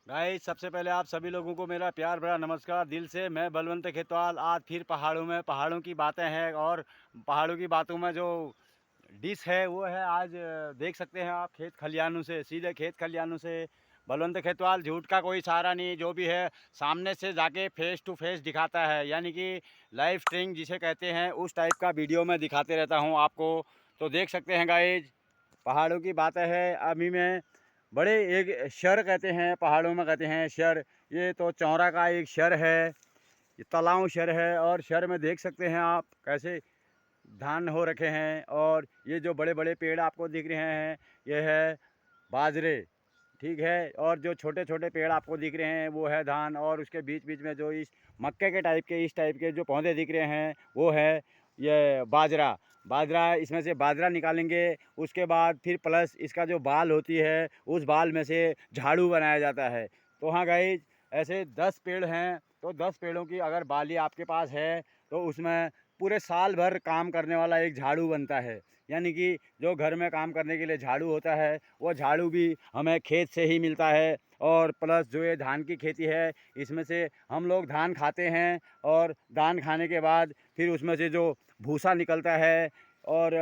Guys, सबसे पहले आप सभी लोगों को मेरा प्यार भरा नमस्कार दिल से। मैं बलवंत खेतवाल आज फिर पहाड़ों की बातें हैं और पहाड़ों की बातों में जो डिश है वो है आज देख सकते हैं आप खेत खलियानों से, सीधे खेत खलियानों से। बलवंत खेतवाल झूठ का कोई सहारा नहीं, जो भी है सामने से जाके फेस टू फेस दिखाता है, यानी कि लाइव स्ट्रीमिंग जिसे कहते हैं उस टाइप का वीडियो में दिखाते रहता हूँ आपको। तो देख सकते हैं गाइज, पहाड़ों की बातें हैं। अभी मैं बड़े एक शहर कहते हैं, पहाड़ों में कहते हैं शहर। ये तो चौरा का एक शहर है, ये तलाव शहर है। और शहर में देख सकते हैं आप कैसे धान हो रखे हैं। और ये जो बड़े बड़े पेड़ आपको दिख रहे हैं ये है बाजरे, ठीक है। और जो छोटे छोटे पेड़ आपको दिख रहे हैं वो है धान। और उसके बीच बीच में जो इस मक्के के टाइप के इस टाइप के जो पौधे दिख रहे हैं वो है ये बाजरा। बाजरा, इसमें से बाजरा निकालेंगे, उसके बाद फिर प्लस इसका जो बाल होती है उस बाल में से झाड़ू बनाया जाता है। तो हाँ गाइज, ऐसे 10 पेड़ हैं, तो 10 पेड़ों की अगर बाली आपके पास है तो उसमें पूरे साल भर काम करने वाला एक झाड़ू बनता है। यानी कि जो घर में काम करने के लिए झाड़ू होता है वो झाड़ू भी हमें खेत से ही मिलता है। और प्लस जो ये धान की खेती है इसमें से हम लोग धान खाते हैं। और धान खाने के बाद फिर उसमें से जो भूसा निकलता है और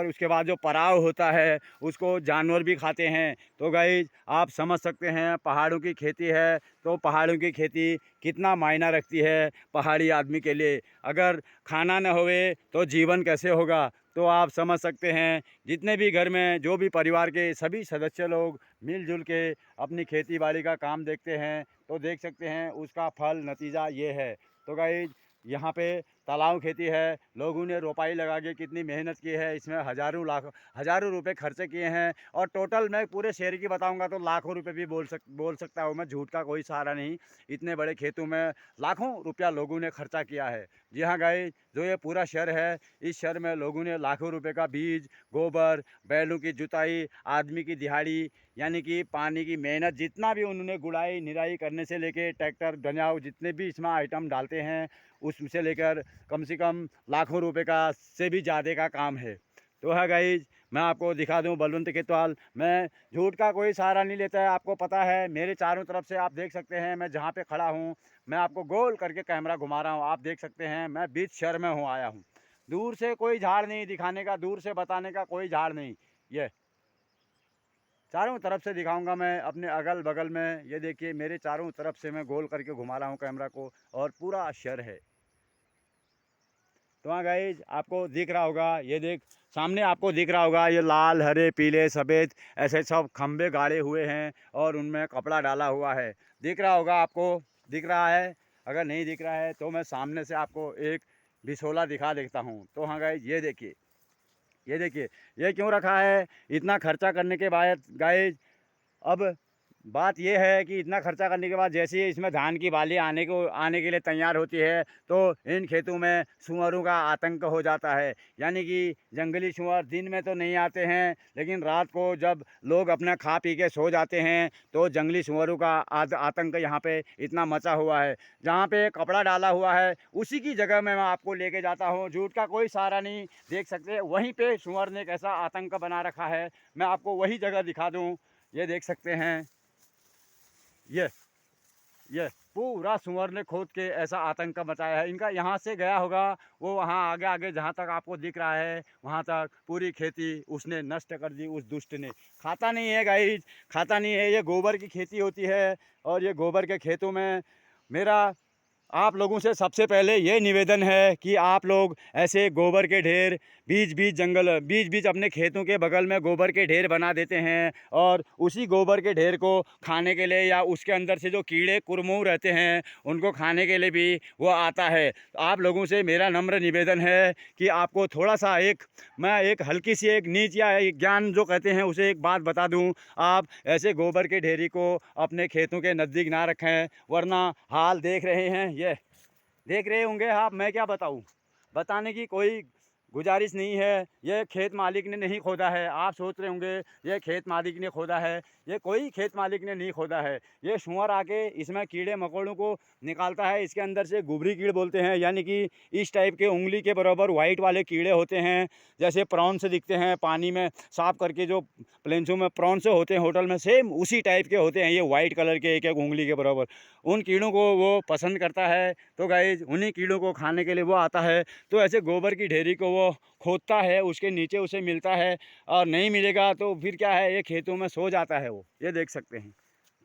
उसके बाद जो पराव होता है उसको जानवर भी खाते हैं। तो गाइज, आप समझ सकते हैं पहाड़ों की खेती है तो पहाड़ों की खेती कितना मायना रखती है पहाड़ी आदमी के लिए। अगर खाना न होवे तो जीवन कैसे होगा, तो आप समझ सकते हैं। जितने भी घर में जो भी परिवार के सभी सदस्य लोग मिलजुल के अपनी खेती बाड़ी का काम देखते हैं तो देख सकते हैं उसका फल नतीजा ये है। तो गाइज, यहाँ पे तालाब खेती है, लोगों ने रोपाई लगा के कितनी मेहनत की है, इसमें हज़ारों रुपए खर्चे किए हैं। और टोटल मैं पूरे शहर की बताऊंगा तो लाखों रुपए भी बोल सकता हूँ मैं, झूठ का कोई सहारा नहीं। इतने बड़े खेतों में लाखों रुपया लोगों ने खर्चा किया है। जी हाँ गाइस, जो ये पूरा शहर है, इस शहर में लोगों ने लाखों रुपए का बीज, गोबर, बैलों की जुताई, आदमी की दिहाड़ी, यानी कि पानी की मेहनत, जितना भी उन्होंने गुड़ाई निराई करने से लेके ट्रैक्टर धन्याव जितने भी इसमें आइटम डालते हैं उससे लेकर कम से कम लाखों रुपए का से भी ज़्यादा का काम है। तो है गाइज, मैं आपको दिखा दूं बलवंत खेतवाल, मैं झूठ का कोई सहारा नहीं लेता है। आपको पता है मेरे चारों तरफ से आप देख सकते हैं मैं जहाँ पे खड़ा हूँ, मैं आपको गोल करके कैमरा घुमा रहा हूँ, आप देख सकते हैं मैं बीच शहर में हूँ आया हूँ। दूर से कोई झाड़ नहीं दिखाने का, दूर से बताने का कोई झाड़ नहीं। ये चारों तरफ से दिखाऊंगा मैं अपने अगल बगल में। ये देखिए मेरे चारों तरफ से मैं गोल करके घुमा रहा हूँ कैमरा को, और पूरा शहर है। तो हाँ गाइज, आपको दिख रहा होगा, ये देख सामने आपको दिख रहा होगा, ये लाल हरे पीले सफ़ेद ऐसे सब खम्भे गाड़े हुए हैं और उनमें कपड़ा डाला हुआ है। दिख रहा होगा आपको, दिख रहा है। अगर नहीं दिख रहा है तो मैं सामने से आपको एक बिछोला दिखा देता हूँ। तो हाँ गाइज, ये देखिए, ये देखिए, ये क्यों रखा है इतना खर्चा करने के बाद गाइज। अब बात यह है कि इतना खर्चा करने के बाद जैसे ही इसमें धान की बाली आने के लिए तैयार होती है तो इन खेतों में सूअरों का आतंक हो जाता है। यानी कि जंगली सूअर दिन में तो नहीं आते हैं, लेकिन रात को जब लोग अपना खा पी के सो जाते हैं तो जंगली सूअरों का आतंक यहाँ पे इतना मचा हुआ है। जहाँ पे कपड़ा डाला हुआ है उसी की जगह में मैं आपको लेके जाता हूँ, झूठ का कोई सहारा नहीं। देख सकते हैं वहीं पे सूअर ने कैसा आतंक बना रखा है, मैं आपको वही जगह दिखा दूँ। ये देख सकते हैं, ये ये पूरा सुअर ने खोद के ऐसा आतंक मचाया है। इनका यहाँ से गया होगा, वो वहाँ आगे आगे जहाँ तक आपको दिख रहा है वहाँ तक पूरी खेती उसने नष्ट कर दी, उस दुष्ट ने। खाता नहीं है गाइज, खाता नहीं है। ये गोबर की खेती होती है और ये गोबर के खेतों में मेरा आप लोगों से सबसे पहले ये निवेदन है कि आप लोग ऐसे गोबर के ढेर बीच बीच अपने खेतों के बगल में गोबर के ढेर बना देते हैं, और उसी गोबर के ढेर को खाने के लिए या उसके अंदर से जो कीड़े कुरमुर रहते हैं उनको खाने के लिए भी वो आता है। तो आप लोगों से मेरा नम्र निवेदन है कि आपको थोड़ा सा मैं एक हल्की सी एक नीच या एक ज्ञान जो कहते हैं उसे एक बात बता दूं। आप ऐसे गोबर के ढेरी को अपने खेतों के नज़दीक ना रखें, वरना हाल देख रहे हैं, ये देख रहे होंगे आप, मैं क्या बताऊं, बताने की कोई गुजारिश नहीं है, ये खेत मालिक ने नहीं खोदा है। आप सोच रहे होंगे ये खेत मालिक ने खोदा है, ये कोई खेत मालिक ने नहीं खोदा है। ये सूअर आके इसमें कीड़े मकोड़ों को निकालता है। इसके अंदर से गुबरी कीड़ बोलते हैं, यानी कि इस टाइप के उंगली के बराबर वाइट वाले कीड़े होते हैं, जैसे प्रॉन से दिखते हैं पानी में साफ करके, जो प्लेन्सों में प्रॉन से होते हैं होटल में, सेम उसी टाइप के होते हैं ये वाइट कलर के, एक एक उंगली के बराबर। उन कीड़ों को वो पसंद करता है। तो गाइस उन्हीं कीड़ों को खाने के लिए वो आता है। तो ऐसे गोबर की ढेरी को वो खोदता है, उसके नीचे उसे मिलता है, और नहीं मिलेगा तो फिर क्या है, ये खेतों में सो जाता है वो। ये देख सकते हैं,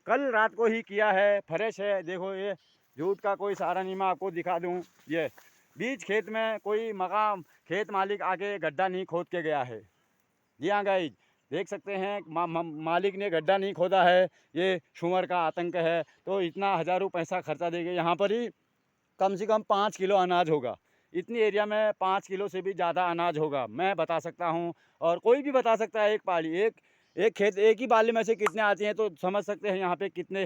कल रात को ही किया है, फ्रेश है। देखो ये झूठ का कोई सहारा नहीं, मैं आपको दिखा दूँ। ये बीच खेत में कोई मकाम खेत मालिक आके गड्ढा नहीं खोद के गया है। जी हाँ गाइज, देख सकते हैं मालिक ने गड्ढा नहीं खोदा है। ये सूअर का आतंक है। तो इतना हज़ारों पैसा खर्चा देके यहाँ पर ही कम से कम 5 किलो अनाज होगा। इतनी एरिया में 5 किलो से भी ज़्यादा अनाज होगा, मैं बता सकता हूँ। और कोई भी बता सकता है। एक पाली एक एक खेत एक ही बाली में से कितने आती हैं, तो समझ सकते हैं यहाँ पे कितने